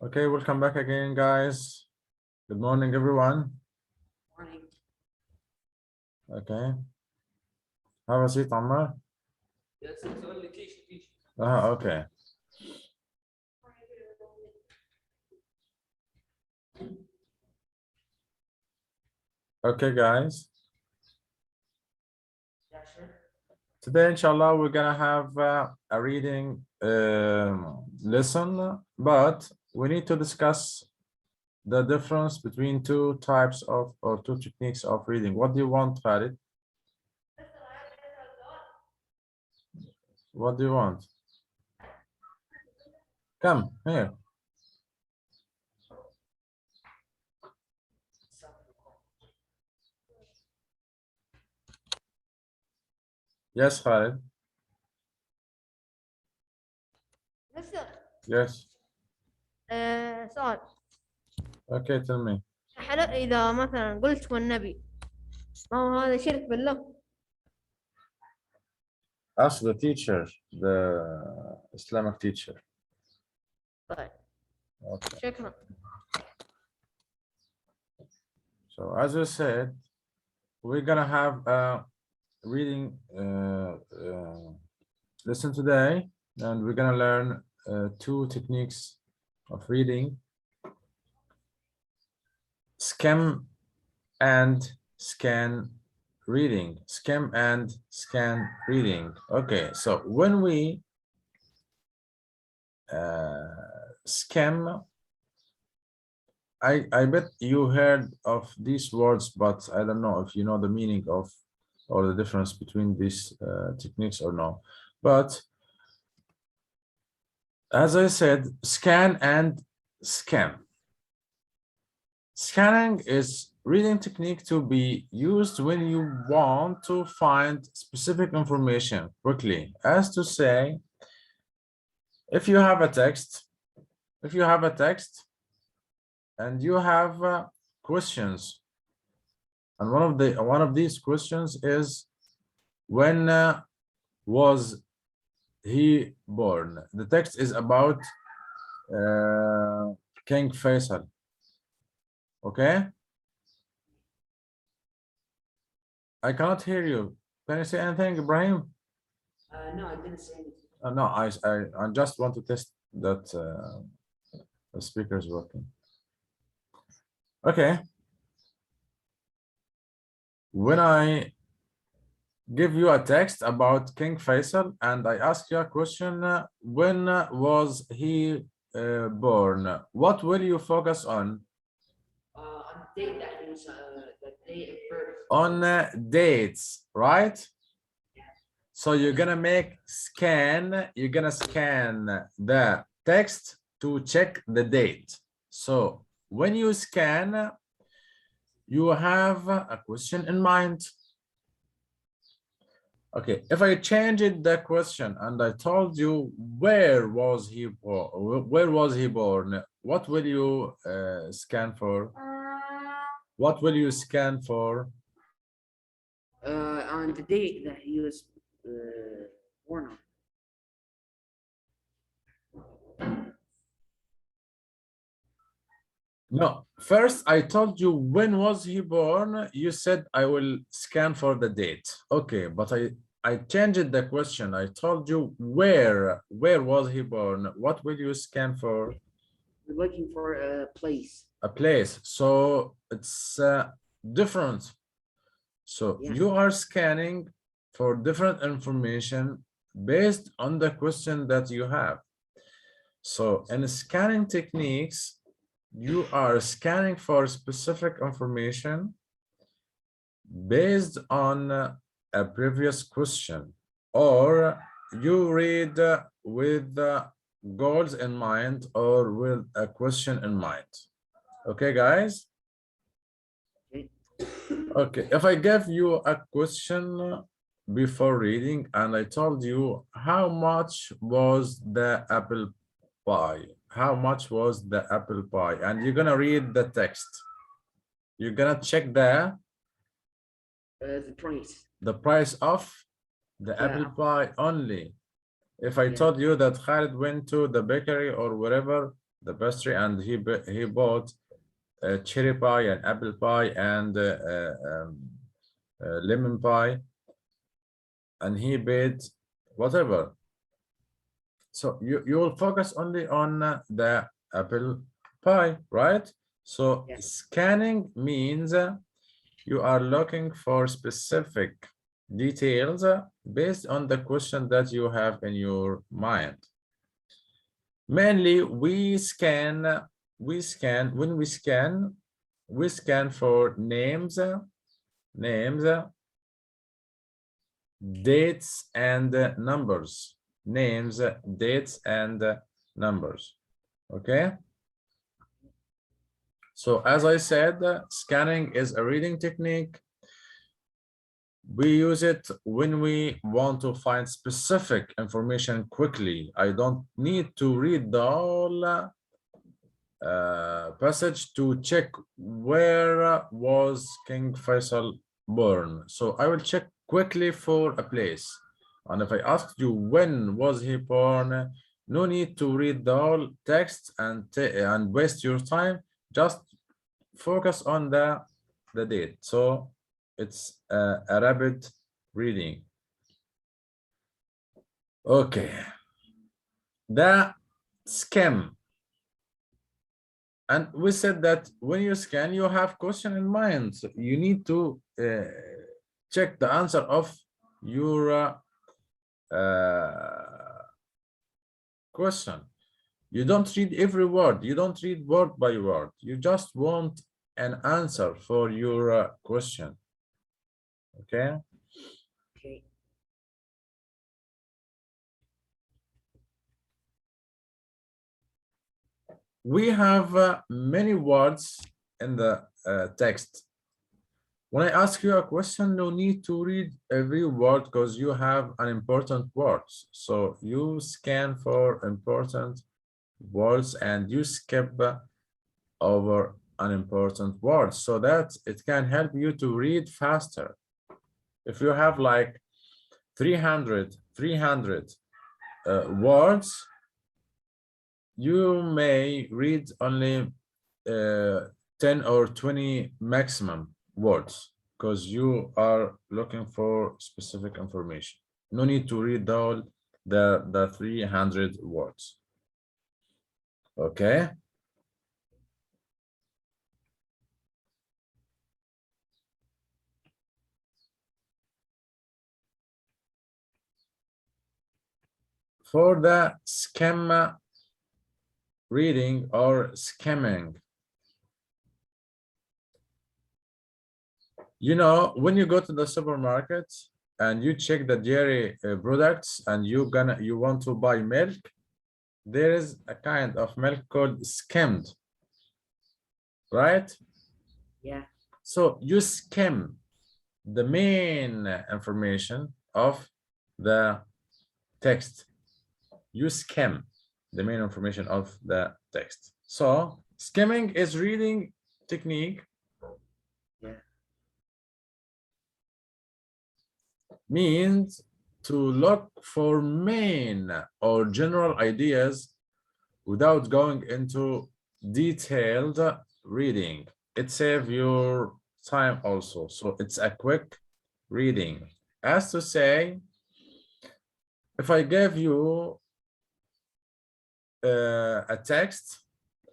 Okay, welcome back again, guys. Good morning, everyone. Morning. Okay. Have a seat, Ammar. Yes, it's only teach. Okay. Okay, guys. Yeah, sure. Today, inshallah, we're gonna have a reading lesson, but we need to discuss the difference between two types of or two techniques of reading. What do you want, Khalid? What do you want? Come here. Yes, Khalid. مستر Yes. سؤال Okay, tell me. حلو إذا مثلا قلت والنبي ما هو هذا شرك بالله. Ask the teacher, the Islamic teacher. طيب Okay. شكرا. So as I said, we're gonna have a reading lesson today, and we're gonna learn two techniques of reading: skim and scan reading. Skim and scan reading. Okay, so when we skim, I bet you heard of these words, but I don't know if you know the meaning of or the difference between these techniques or no. But as I said, scan and skim. Scanning is reading technique to be used when you want to find specific information quickly. As to say, if you have a text, and you have questions, and one of these questions is, when was he born? The text is about King Faisal. Okay, I cannot hear you. Can you say anything, Ibrahim? No, I didn't say anything. No, I just want to test that the speaker is working. Okay. When I give you a text about King Faisal and I ask you a question, when was he born? What will you focus on? On the date that he was, the date of birth. On dates, right? So you're gonna scan the text to check the date. So when you scan, you have a question in mind. Okay, if I changed the question and I told you where was he born, what will you scan for? What will you scan for? On the date that he was born on. No, first I told you when was he born. You said I will scan for the date. Okay, but I changed the question. I told you where was he born. What will you scan for? We're looking for a place. A place. So it's different. So Yeah. you are scanning for different information based on the question that you have. So in scanning techniques, you are scanning for specific information based on a previous question, or you read with goals in mind or with a question in mind. Okay, guys? Okay. Okay, if I gave you a question before reading and I told you how much was the apple pie, how much was the apple pie, and you're gonna read the text, you're gonna check The price. the price of the apple pie only. If I Yeah. told you that Khalid went to the bakery or wherever the pastry, and he bought cherry pie and apple pie and lemon pie, and he paid whatever. So you will focus only on the apple pie, right? So Yes. scanning means you are looking for specific details based on the question that you have in your mind. Mainly, we scan for names, dates, and numbers. Names, dates, and numbers. Okay. So as I said, scanning is a reading technique. We use it when we want to find specific information quickly. I don't need to read the whole passage to check where was King Faisal born. So I will check quickly for a place. And if I asked you when was he born, no need to read the whole text and waste your time. Just focus on the date. So it's a rapid reading. Okay. The skim. And we said that when you scan, you have question in mind. So you need to check the answer of your question. You don't read every word. You don't read word by word. You just want an answer for your question. Okay. Okay. We have many words in the text. When I ask you a question, no need to read every word because you have an important words. So you scan for important words and you skip over unimportant words so that it can help you to read faster. If you have like 300 words, you may read only 10 or 20 maximum words because you are looking for specific information. No need to read all the 300 words. Okay. For the schema reading or skimming, you know, when you go to the supermarket and you check the dairy products and you want to buy milk, there is a kind of milk called skimmed, right? Yeah. So you skim the main information of the text. You skim the main information of the text. So skimming is reading technique. Yeah. Means to look for main or general ideas without going into detailed reading. It saves your time also. So it's a quick reading. As to say, if I gave you a text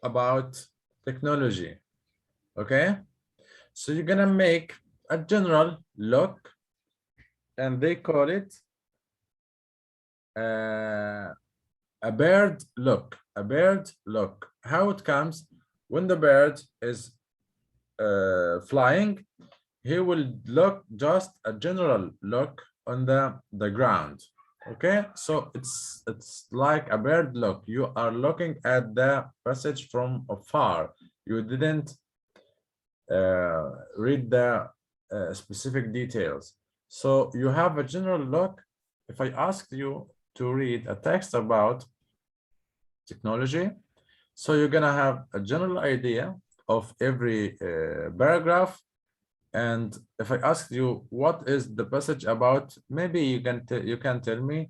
about technology, okay? So you're gonna make a general look, and they call it a bird look. A bird look. How it comes when the bird is flying, he will look just a general look on the ground. Okay, so it's like a bird look. You are looking at the passage from afar. You didn't read the specific details. So you have a general look. If I asked you to read a text about technology, so you're gonna have a general idea of every paragraph. And if I asked you what is the passage about, maybe you can tell me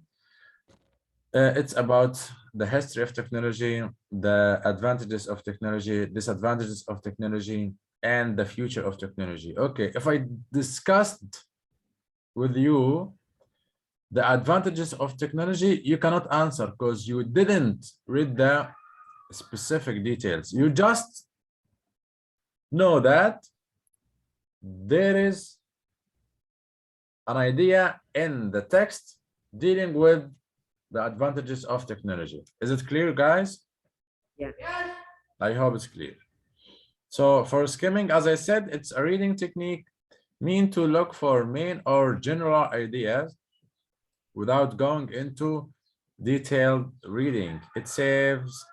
It's about the history of technology, the advantages of technology, disadvantages of technology, and the future of technology. Okay, if I discussed with you the advantages of technology, you cannot answer because you didn't read the specific details. You just know that there is an idea in the text dealing with the advantages of technology. Is it clear, guys? Yeah. I hope it's clear. So for skimming, as I said, it's a reading technique mean to look for main or general ideas without going into detailed reading. It saves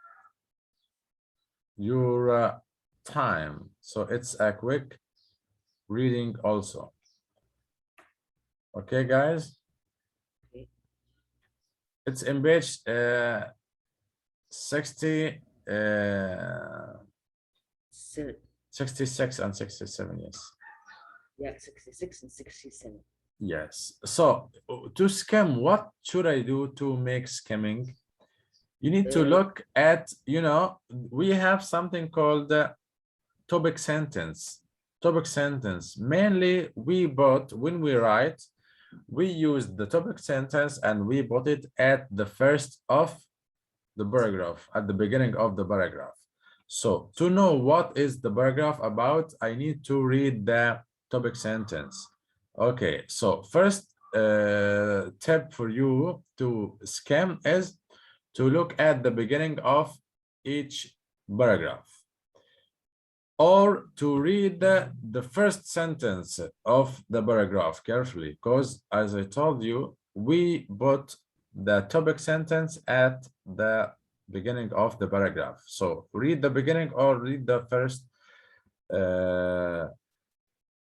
your time. So it's a quick reading also. Okay, guys? Okay. It's in page 66 and 67, yes. Yeah, 66 and 67. Yes. So to skim, what should I do to make skimming? You need to look at, we have something called the topic sentence. Topic sentence. Mainly when we write, we use the topic sentence and we put it at the first of the paragraph, at the beginning of the paragraph. So to know what is the paragraph about, I need to read the topic sentence. Okay, so first tip for you to skim is to look at the beginning of each paragraph, or to read the first sentence of the paragraph carefully, because as I told you, we put the topic sentence at the beginning of the paragraph. So read the beginning or read the first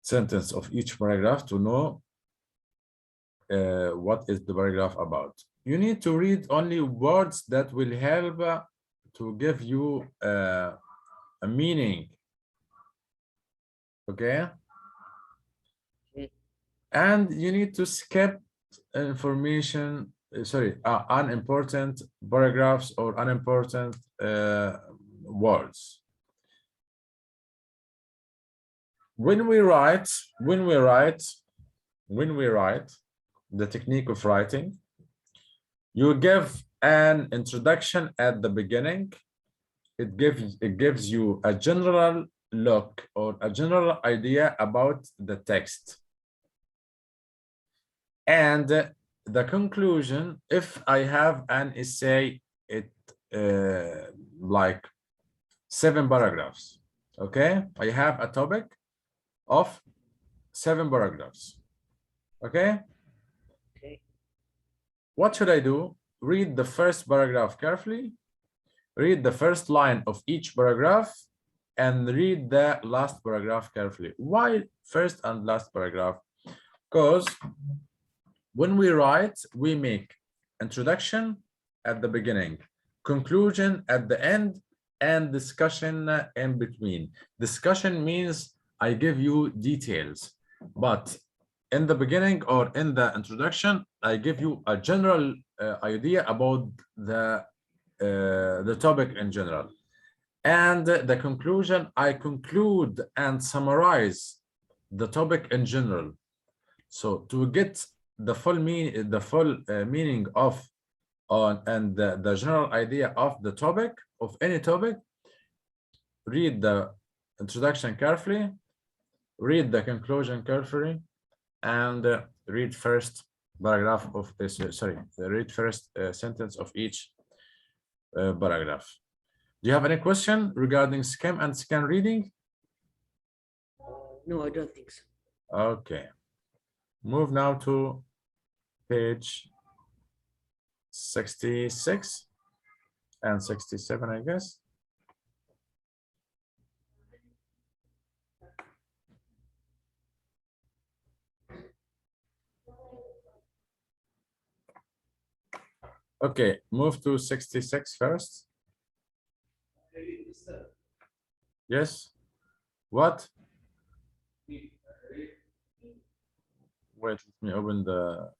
sentence of each paragraph to know what is the paragraph about. You need to read only words that will help to give you a meaning. Okay. And you need to skip information, unimportant paragraphs or unimportant words. When we write, the technique of writing, you give an introduction at the beginning. It gives you a general look or a general idea about the text. And the conclusion, if I have an essay, like 7 paragraphs, okay? I have a topic of 7 paragraphs, okay? Okay. What should I do? Read the first paragraph carefully, read the first line of each paragraph, and read the last paragraph carefully. Why first and last paragraph? Because when we write, we make introduction at the beginning, conclusion at the end, and discussion in between. Discussion means I give you details, but in the beginning or in the introduction, I give you a general idea about the topic in general. And the conclusion, I conclude and summarize the topic in general. So to get the full meaning of and the general idea of the topic, of any topic, read the introduction carefully, read the conclusion carefully, and read first paragraph of this, read first sentence of each paragraph. Do you have any question regarding skim and scan reading? No, I don't think so. Okay. Move now to page 66 and 67, I guess. Okay, move to 66 first. Yes. What? Wait, let me open the.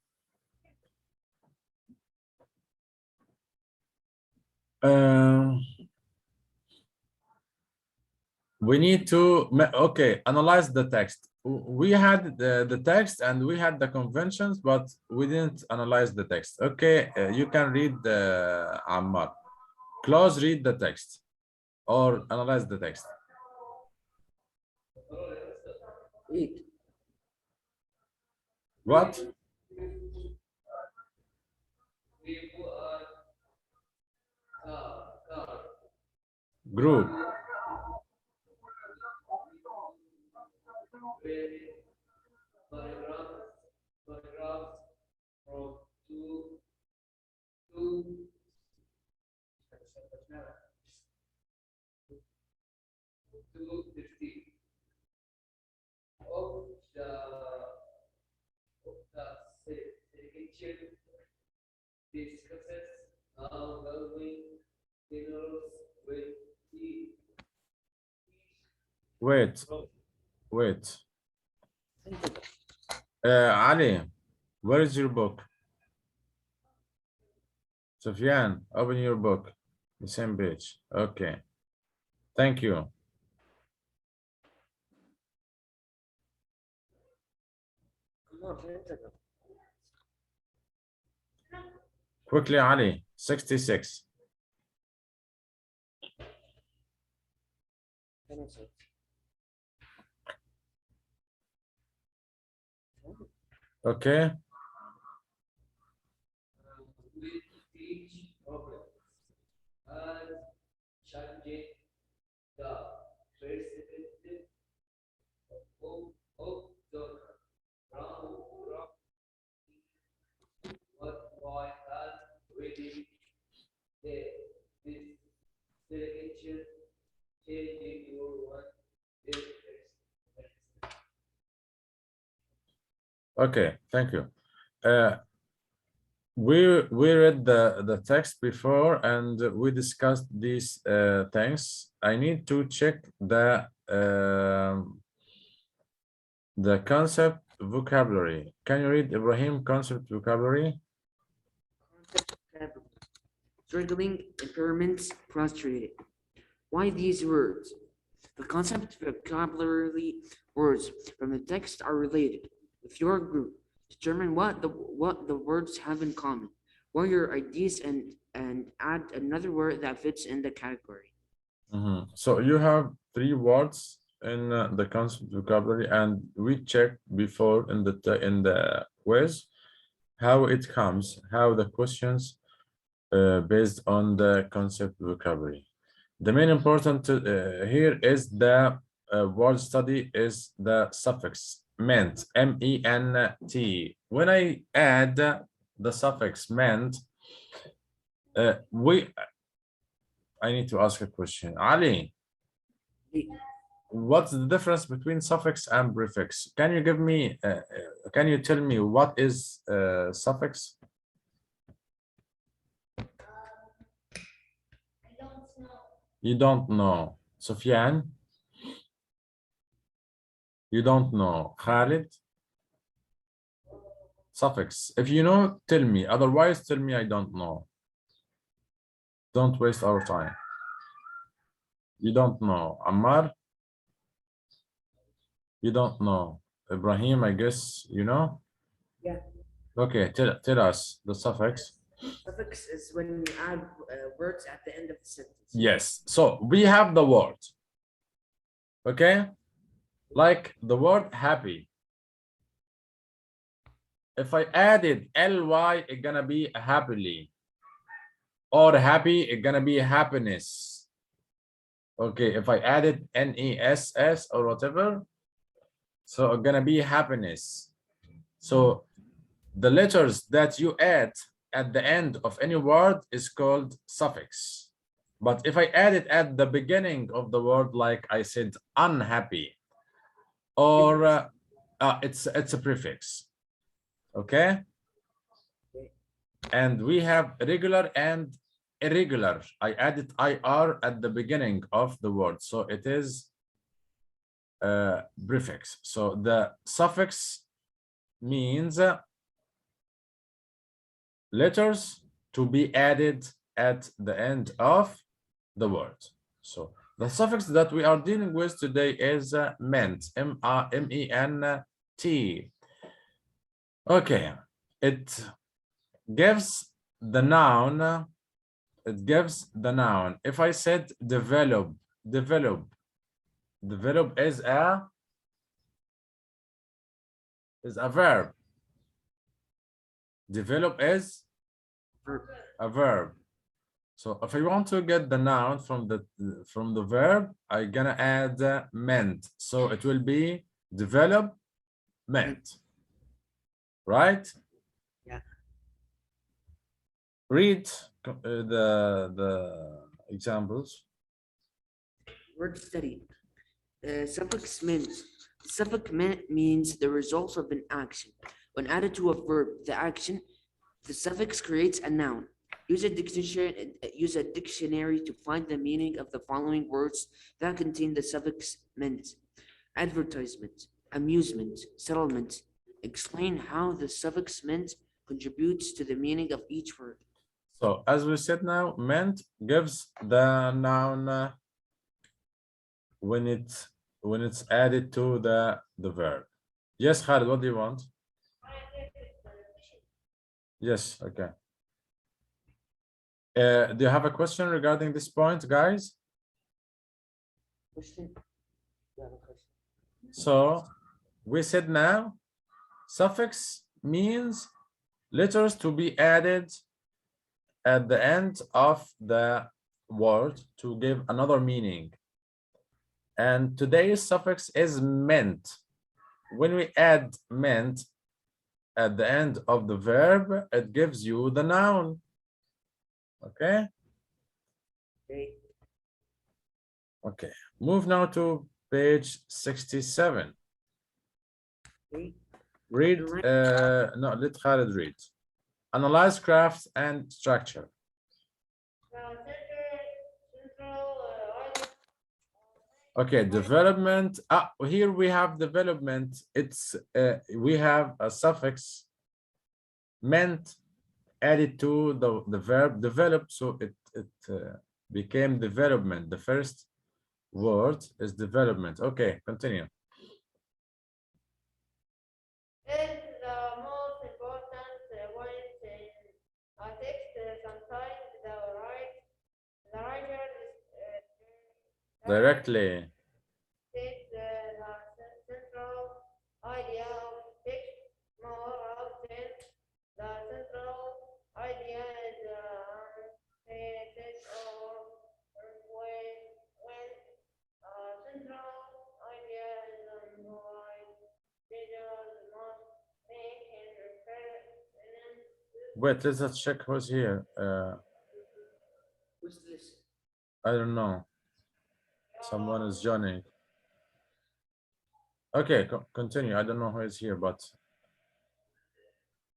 We need to, okay, analyze the text. We had the text and we had the conventions, but we didn't analyze the text. Okay, you can read the Ammar. Close, read the text or analyze the text. Read. What? Group. Paragraphs from two to 15 of the section discusses how building minerals with the Wait. Ali, where is your book? Sufyan, open your book. The same page. Okay. Thank you. Quickly, Ali. 66. Okay. with each problem and changing the perspective of the ground what I had reading this selection changing your one Okay. Thank you. We read the text before and we discussed these things. I need to check the concept vocabulary. Can you read Ibrahim concept vocabulary? Struggling, impairments, frustrated. Why these words? The concept vocabulary words from the text are related with your group. Determine what the words have in common. What are your ideas and add another word that fits in the category. So you have 3 words in the concept vocabulary, and we checked before in the quiz how it comes, how the questions based on the concept vocabulary. The main important here is the word study is the suffix ment, M-E-N-T. When I add the suffix ment, I need to ask a question. Ali, what's the difference between suffix and prefix? Can you give me, can you tell me what is suffix? I don't know. You don't know. Sufyan? You don't know. Khalid? Suffix. If you know, tell me. Otherwise, tell me I don't know. Don't waste our time. You don't know. Ammar? You don't know. Ibrahim, I guess you know? Yeah. Okay, tell us the suffix. Suffix is when you add words at the end of the sentence. Yes. So we have the word. Okay? Like the word happy. If I added ly, it's gonna be happily. Or happy, it's gonna be happiness. Okay, if I added ness or whatever, so it's gonna be happiness. So the letters that you add at the end of any word is called suffix. But if I add it at the beginning of the word, like I said, unhappy, or it's a prefix. Okay, and we have regular and irregular. I added ir at the beginning of the word, so it is prefix. So the suffix means letters to be added at the end of the word. So the suffix that we are dealing with today is ment, M-E-N-T. Okay, it gives the noun. It gives the noun. If I said develop is a verb. Develop is a verb. So if I want to get the noun from the verb, I'm gonna add ment. So it will be development, right? Yeah. Read the examples. Word study. Suffix ment. Suffix ment means the result of an action. When added to a verb, the suffix creates a noun. Use a dictionary to find the meaning of the following words that contain the suffix ment. Advertisement, amusement, settlement. Explain how the suffix ment contributes to the meaning of each word. So as we said now, ment gives the noun when it's added to the verb. Yes, Khalid, what do you want? Yes, okay. Do you have a question regarding this point, guys? Question? You have a question? So we said now, suffix means letters to be added at the end of the word to give another meaning. And today's suffix is ment. When we add ment at the end of the verb, it gives you the noun. Okay? Okay. Okay. Move now to page 67. Okay. Read, no, let Khalid read. Analyze craft and structure. Okay, development. Here we have development. It's we have a suffix ment added to the verb develop, so it became development. The first word is development. Okay, continue. Is the most important point in a text. Sometimes the writer Directly. takes the central idea of text. More often, the central idea is stated, or when a central idea is implied, teachers must think in reference. Wait, let's just check who's here. What's this? I don't know. Someone is joining. Okay, continue. I don't know who is here, but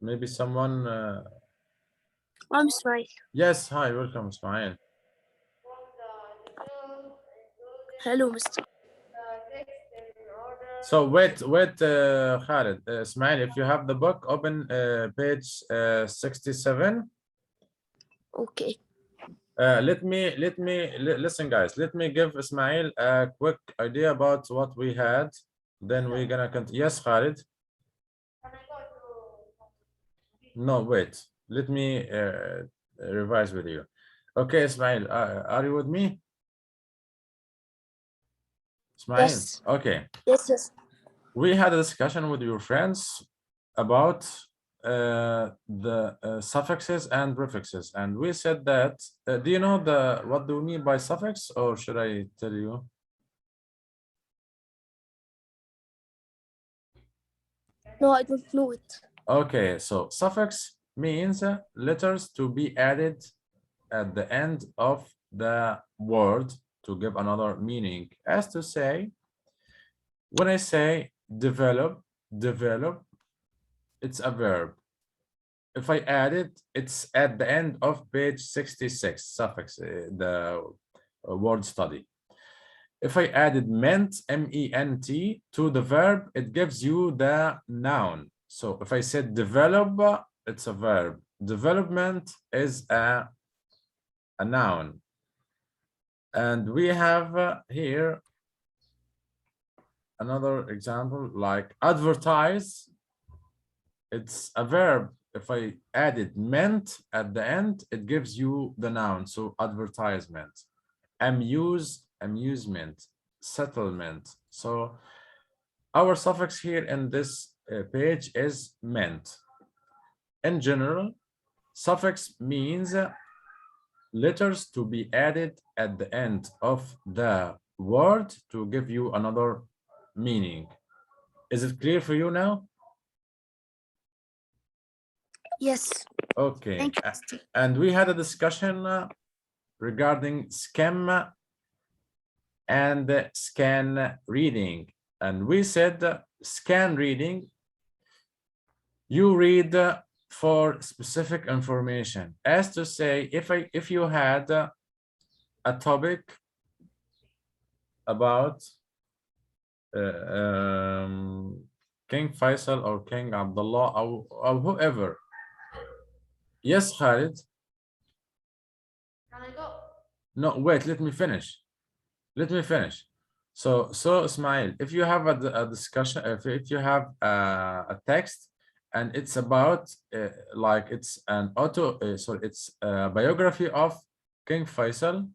maybe someone. I'm Ismail. Yes, hi, welcome, Ismail. Hello, Mr. So wait, Khalid, Ismail, if you have the book, open page 67. Okay. Listen, guys. Let me give Ismail a quick idea about what we had. Then we're gonna continue. Yes, Khalid. No, wait. Let me revise with you. Okay, Ismail, are you with me? Ismail. Yes. Okay. Yes. We had a discussion with your friends about the suffixes and prefixes, and we said that do you know what do we mean by suffix, or should I tell you? No, I don't know it. Okay, so suffix means letters to be added at the end of the word to give another meaning. As to say, when I say develop, it's a verb. If I add it, it's at the end of page 66, suffix, the word study. If I added ment, M-E-N-T, to the verb, it gives you the noun. So if I said develop, it's a verb. Development is a a noun. And we have here another example like advertise. It's a verb. If I added meant at the end, it gives you the noun. So advertisement, amuse, amusement, settlement. So our suffix here in this page is meant. In general, suffix means letters to be added at the end of the word to give you another meaning. Is it clear for you now? Yes. Okay. Thank you, Mr. And we had a discussion regarding skim and scan reading. And we said scan reading, you read for specific information. As to say, if you had a topic about King Faisal or King Abdullah or whoever. Yes, Khalid. Can I go? No, wait, let me finish. Let me finish. So Ismail, if you have a discussion, if you have a text and it's about like it's an it's a biography of King Faisal,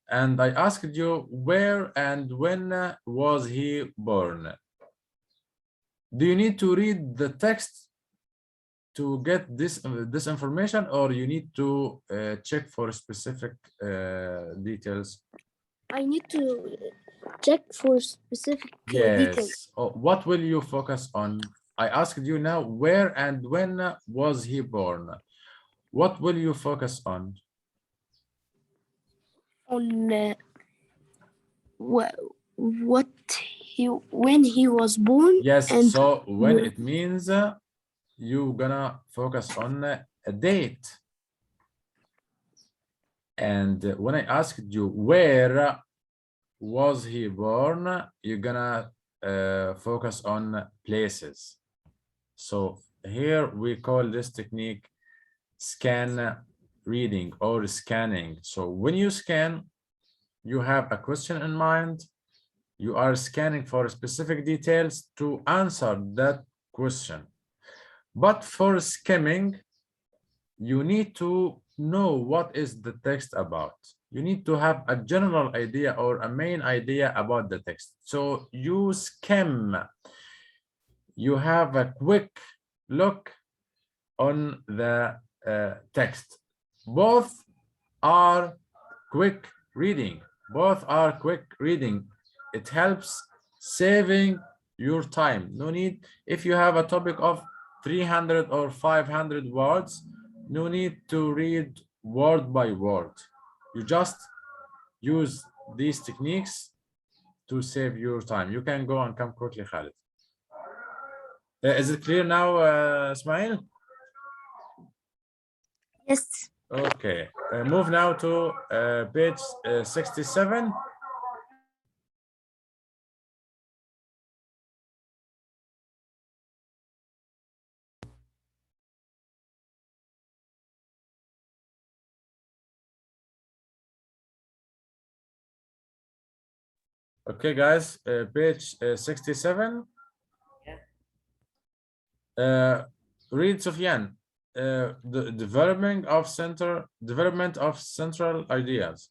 and I asked you where and when was he born? Do you need to read the text to get this information, or you need to check for specific details? I need to check for specific details. Yes. Oh, what will you focus on? I asked you now, where and when was he born? What will you focus on? On when he was born. Yes, and so when it means you're gonna focus on a date. And when I asked you where was he born, you're gonna focus on places. So here we call this technique scan reading or scanning. So when you scan, you have a question in mind. You are scanning for specific details to answer that question. But for skimming, you need to know what is the text about. You need to have a general idea or a main idea about the text. So you skim. You have a quick look on the text. Both are quick reading. Both are quick reading. It helps saving your time. No need, if you have a topic of 300 or 500 words, no need to read word by word. You just use these techniques to save your time. You can go and come quickly, Khalid. Is it clear now, Ismail? yes. Okay, move now to page 67. Okay, guys, page 67. Read, Sufyan. The development of central ideas.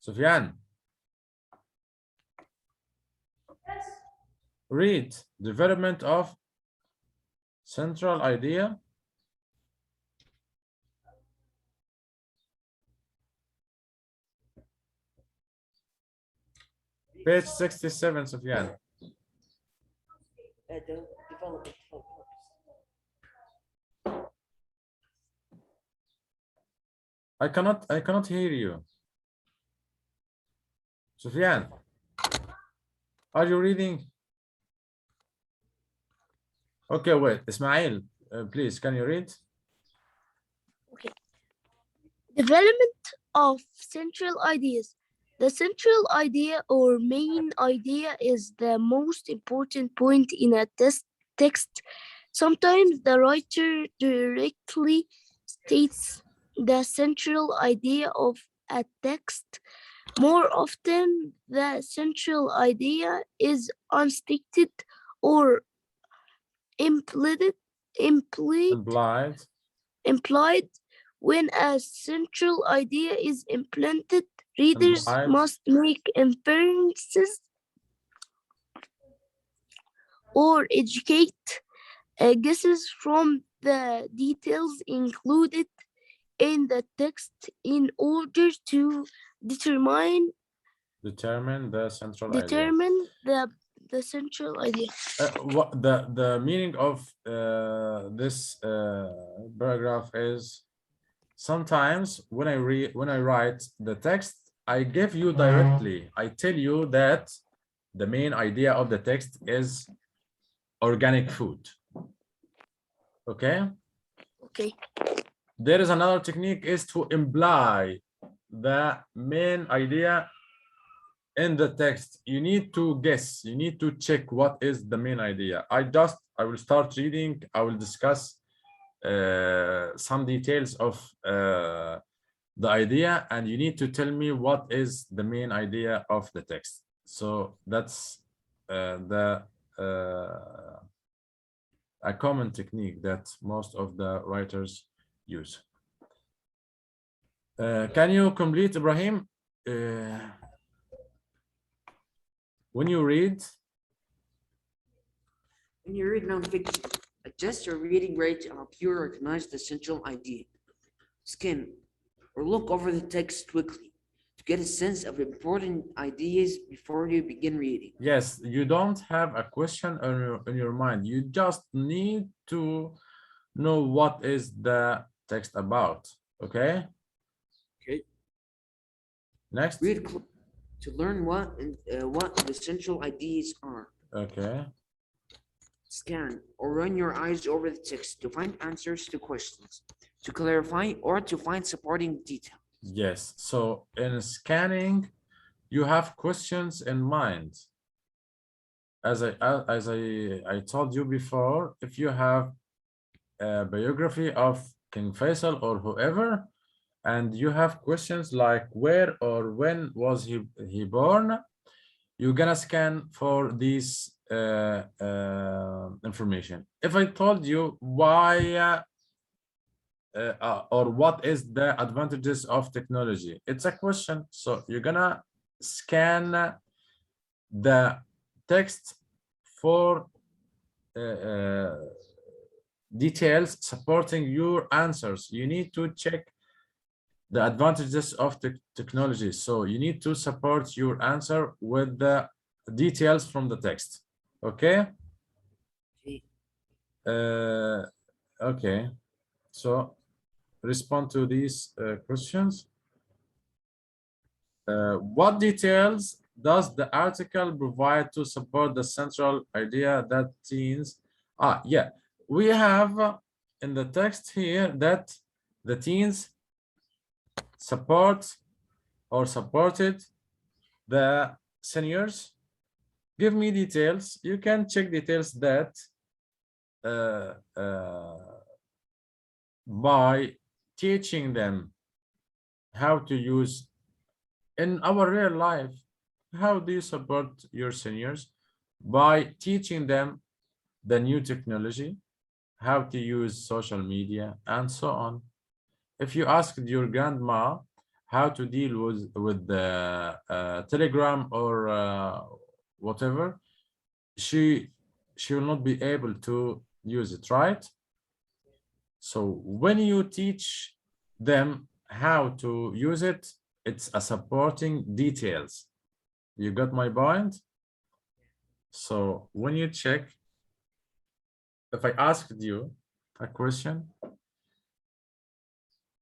Sufyan. Read development of central idea. Page 67, Sufyan. Development for purpose. I cannot hear you. Sufyan, are you reading? Okay, wait, Ismail, please, can you read? Okay. Development of central ideas. The central idea or main idea is the most important point in a text Sometimes the writer directly states the central idea of a text. More often, the central idea is unstated or implied, Implied. implied. When a central idea is implemented, readers Implied. must make inferences or educate guesses from the details included in the text in order to determine The central idea. determine the central idea. What the meaning of this paragraph is, sometimes when I write the text, I give you directly, I tell you that the main idea of the text is organic food. Okay. Okay. There is another technique is to imply the main idea in the text. You need to guess, you need to check what is the main idea. I will start reading, I will discuss some details of the idea, and you need to tell me what is the main idea of the text. So that's a common technique that most of the writers use. Can you complete, Ibrahim? When you read nonfiction, adjust your reading rate to help you recognize the central idea. Skim or look over the text quickly to get a sense of important ideas before you begin reading. Yes, you don't have a question in your mind. You just need to know what is the text about. Okay. Okay. Next. Read to learn what the central ideas are. Okay. Scan or run your eyes over the text to find answers to questions, to clarify, or to find supporting detail. Yes. So in scanning, you have questions in mind. As I told you before, if you have a biography of King Faisal or whoever, and you have questions like where or when was he born, you're gonna scan for these information. If I told you why or what is the advantages of technology, it's a question, so you're gonna scan the text for details supporting your answers. You need to check the advantages of the technology, so you need to support your answer with the details from the text. Okay. Okay, so respond to these questions. What details does the article provide to support the central idea that teens we have in the text here that the teens support or supported the seniors. Give me details. You can check details that by teaching them how to use in our real life. How do you support your seniors? By teaching them the new technology, how to use social media, and so on. If you asked your grandma how to deal with the Telegram or whatever, she will not be able to use it, right? So when you teach them how to use it, it's a supporting details. You got my point? So when you check, if I asked you a question,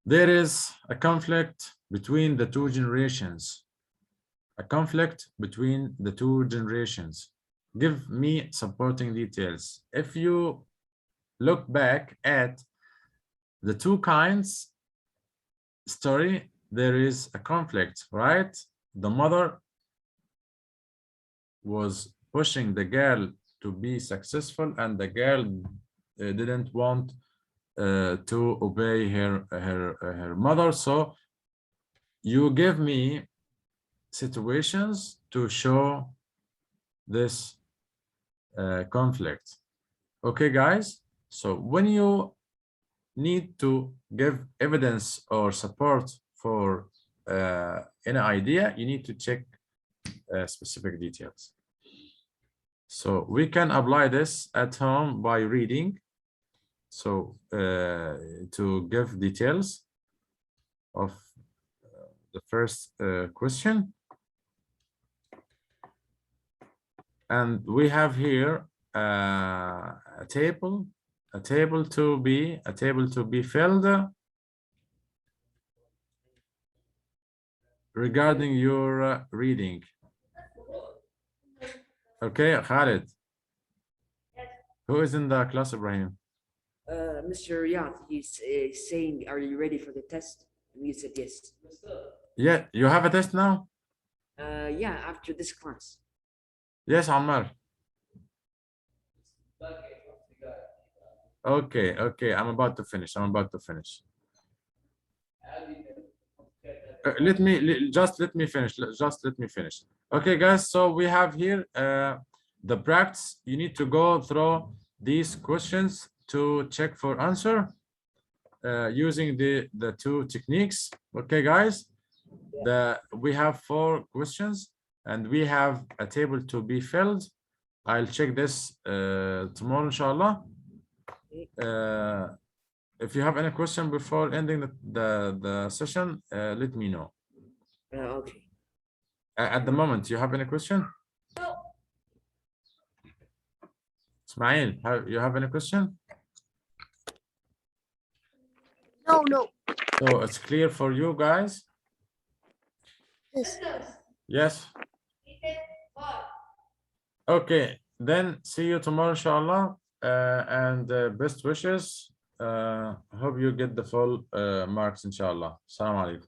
there is a conflict between the two generations. A conflict between the two generations. Give me supporting details. If you look back at the two kinds story, there is a conflict, right? The mother was pushing the girl to be successful, and the girl didn't want to obey her mother. So you give me situations to show this conflict. Okay, guys. So when you need to give evidence or support for any idea, you need to check specific details. So we can apply this at home by reading. So to give details of the first question. And we have here a table to be filled regarding your reading. Okay, Khalid. Who is in the class, Ibrahim? Mr. Riyadh, he's saying, are you ready for the test? And you said yes. Yeah, you have a test now? Yeah, after this class. Yes, Ammar. Okay, I'm about to finish. Let me finish. Okay, guys, so we have here the practice. You need to go through these questions to check for answer using the two techniques. Okay, guys, we have 4 questions and we have a table to be filled. I'll check this tomorrow, inshallah. If you have any question before ending the session, let me know. Okay. At the moment, you have any question? Ismail, you have any question? No. So it's clear for you guys? Yes. Yes. Okay, then see you tomorrow, inshallah, and best wishes. Hope you get the full marks, inshallah. Assalamu alaikum.